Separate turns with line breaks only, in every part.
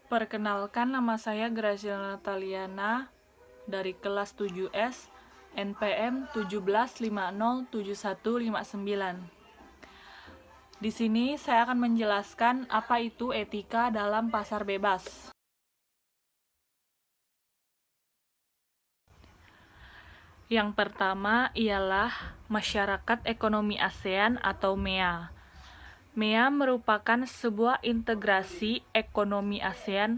Perkenalkan, nama saya Graciela Nataliana dari kelas 7S NPM 17507159. Di sini saya akan menjelaskan apa itu etika dalam pasar bebas. Yang pertama ialah Masyarakat Ekonomi ASEAN atau MEA. MEA merupakan sebuah integrasi ekonomi ASEAN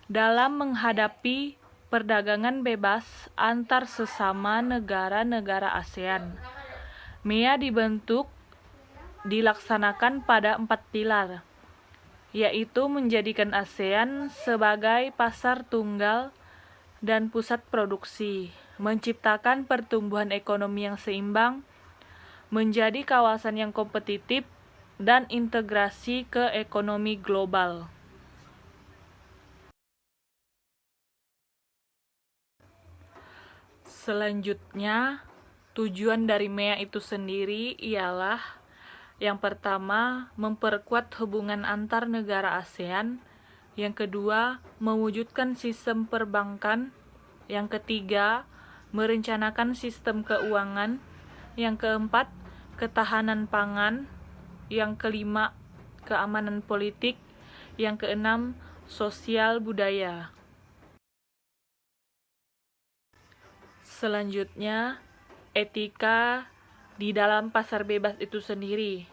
dalam menghadapi perdagangan bebas antar sesama negara-negara ASEAN. MEA dilaksanakan pada 4 pilar, yaitu menjadikan ASEAN sebagai pasar tunggal dan pusat produksi, menciptakan pertumbuhan ekonomi yang seimbang, menjadi kawasan yang kompetitif, dan integrasi ke ekonomi global. Selanjutnya, tujuan dari MEA itu sendiri ialah yang pertama, memperkuat hubungan antar negara ASEAN. Yang kedua, mewujudkan sistem perbankan. Yang ketiga, merencanakan sistem keuangan. Yang keempat, ketahanan pangan. Yang kelima, keamanan politik. Yang keenam, sosial budaya. Selanjutnya, etika di dalam pasar bebas itu sendiri.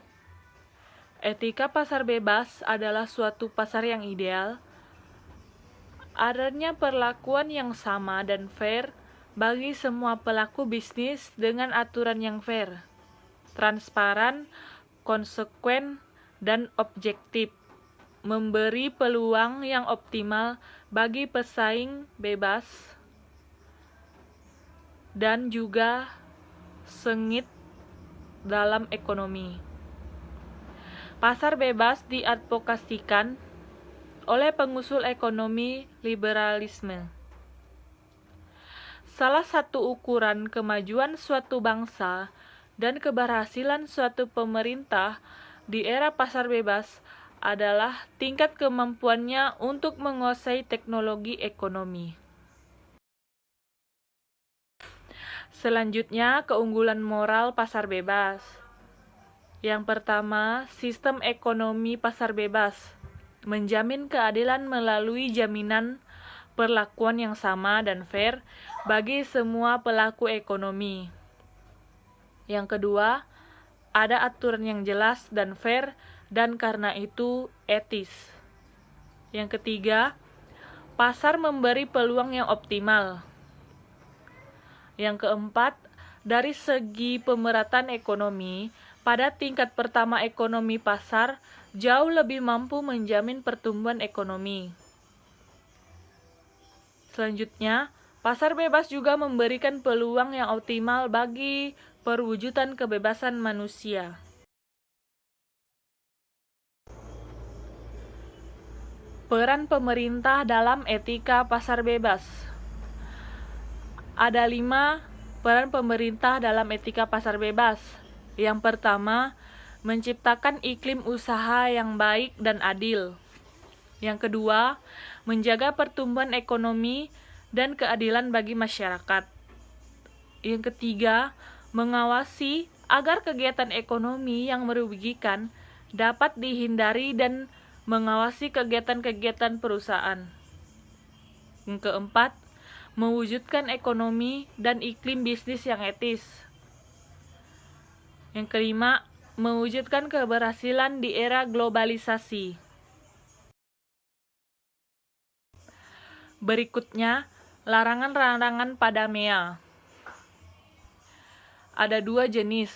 Etika pasar bebas adalah suatu pasar yang ideal. Adanya perlakuan yang sama dan fair bagi semua pelaku bisnis dengan aturan yang fair, transparan, konsekuen, dan objektif, memberi peluang yang optimal bagi pesaing bebas, dan juga sengit dalam ekonomi. Pasar bebas diadvokasikan oleh pengusul ekonomi liberalisme. Salah satu ukuran kemajuan suatu bangsa dan keberhasilan suatu pemerintah di era pasar bebas adalah tingkat kemampuannya untuk menguasai teknologi ekonomi. Selanjutnya, keunggulan moral pasar bebas. Yang pertama, sistem ekonomi pasar bebas menjamin keadilan melalui jaminan perlakuan yang sama dan fair bagi semua pelaku ekonomi. Yang kedua, ada aturan yang jelas dan fair dan karena itu etis. Yang ketiga, pasar memberi peluang yang optimal. Yang keempat, dari segi pemerataan ekonomi, pada tingkat pertama ekonomi pasar jauh lebih mampu menjamin pertumbuhan ekonomi. Selanjutnya, pasar bebas juga memberikan peluang yang optimal bagi perwujudan kebebasan manusia. Peran pemerintah dalam etika pasar bebas. Ada 5 peran pemerintah dalam etika pasar bebas. Yang pertama, menciptakan iklim usaha yang baik dan adil. Yang kedua, menjaga pertumbuhan ekonomi dan keadilan bagi masyarakat. Yang ketiga, mengawasi agar kegiatan ekonomi yang merugikan dapat dihindari dan mengawasi kegiatan-kegiatan perusahaan. Yang keempat, mewujudkan ekonomi dan iklim bisnis yang etis. Yang kelima, mewujudkan keberhasilan di era globalisasi. Berikutnya, larangan-larangan pada MEA. Ada 2 jenis.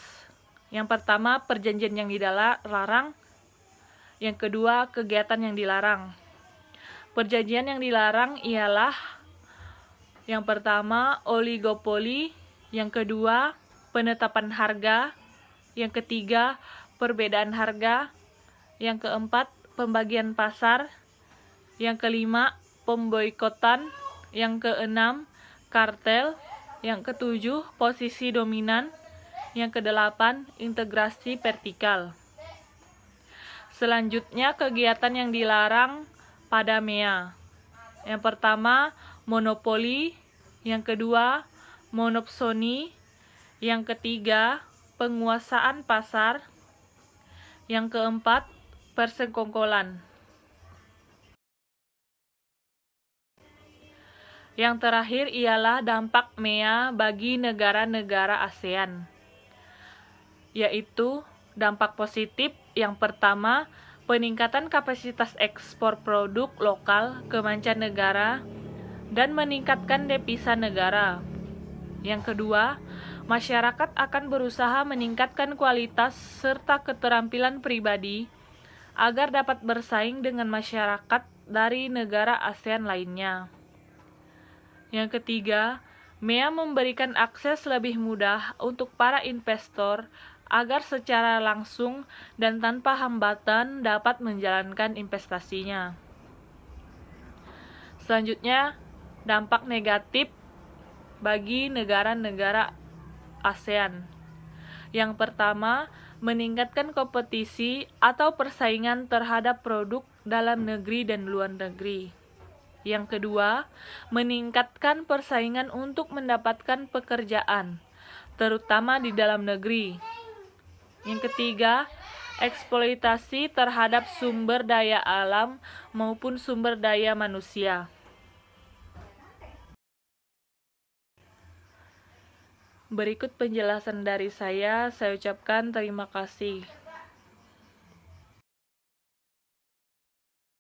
Yang pertama, perjanjian yang dilarang. Yang kedua, kegiatan yang dilarang. Perjanjian yang dilarang ialah yang pertama, oligopoli. Yang kedua, penetapan harga. Yang ketiga, perbedaan harga. Yang keempat, pembagian pasar. Yang kelima, pemboikotan. Yang keenam, kartel. Yang ketujuh, posisi dominan. Yang kedelapan, integrasi vertikal. Selanjutnya, kegiatan yang dilarang pada MEA. Yang pertama, monopoli. Yang kedua, monopsoni. Yang ketiga, penguasaan pasar. Yang keempat, persekongkolan. Yang terakhir ialah dampak MEA bagi negara-negara ASEAN, yaitu dampak positif yang pertama, peningkatan kapasitas ekspor produk lokal ke mancanegara dan meningkatkan devisa negara. Yang kedua, masyarakat akan berusaha meningkatkan kualitas serta keterampilan pribadi agar dapat bersaing dengan masyarakat dari negara ASEAN lainnya. Yang ketiga, MEA memberikan akses lebih mudah untuk para investor agar secara langsung dan tanpa hambatan dapat menjalankan investasinya. Selanjutnya, dampak negatif bagi negara-negara ASEAN. Yang pertama, meningkatkan kompetisi atau persaingan terhadap produk dalam negeri dan luar negeri. Yang kedua, meningkatkan persaingan untuk mendapatkan pekerjaan, terutama di dalam negeri. Yang ketiga, eksploitasi terhadap sumber daya alam maupun sumber daya manusia. Berikut penjelasan dari saya ucapkan terima kasih.